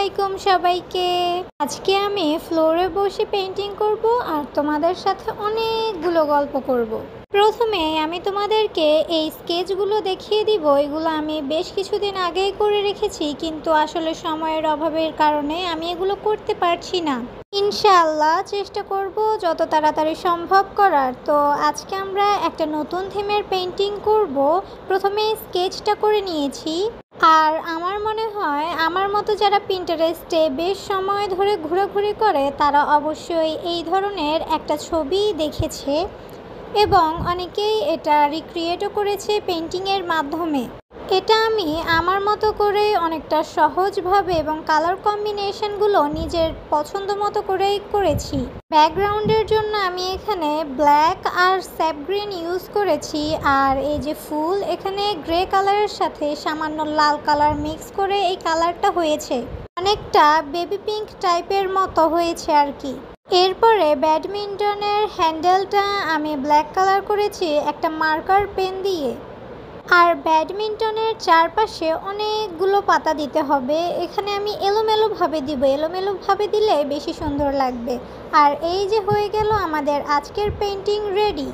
আলাইকুম সবাইকে। আজকে আমি ফ্লোরে বসে পেইন্টিং করব আর তোমাদের সাথে অনেকগুলো গল্প করব। প্রথমে আমি তোমাদেরকে এই স্কেচগুলো দেখিয়ে দিব। এগুলো আমি বেশ কিছুদিন আগেই করে রেখেছি, কিন্তু আসলে সময়ের অভাবের কারণে আমি এগুলো করতে পারছি না। ইনশাআল্লাহ চেষ্টা করব যত তাড়াতাড়ি সম্ভব করার। তো আজকে আমরা একটা নতুন থিমের পেইন্টিং করব। প্রথমে স্কেচটা করে নিয়েছি। আর আমার মনে হয় আমার মতো যারা পিন্টারেস্টে বেশ সময় ধরে ঘোরাঘুরি করে তারা অবশ্যই এই ধরনের একটা ছবি দেখেছে এবং অনেকেই এটা রিক্রিয়েটও করেছে পেন্টিংয়ের মাধ্যমে। এটা আমি আমার মতো করে অনেকটা সহজভাবে এবং কালার কম্বিনেশনগুলো নিজের পছন্দ মতো করেই করেছি। ব্যাকগ্রাউন্ডের জন্য আমি এখানে ব্ল্যাক আর স্যাপ গ্রিন ইউজ করেছি, আর এই যে ফুল এখানে গ্রে কালারের সাথে সামান্য লাল কালার মিক্স করে এই কালারটা হয়েছে, অনেকটা বেবি পিঙ্ক টাইপের মতো হয়েছে আর কি। এরপরে ব্যাডমিন্টনের হ্যান্ডেলটা আমি ব্ল্যাক কালার করেছি একটা মার্কার পেন দিয়ে। আর ব্যাডমিন্টনের চারপাশে অনেকগুলো পাতা দিতে হবে। এখানে আমি এলোমেলোভাবে দিব, এলোমেলোভাবে দিলে বেশি সুন্দর লাগবে। আর এই যে হয়ে গেল আমাদের আজকের পেইন্টিং রেডি।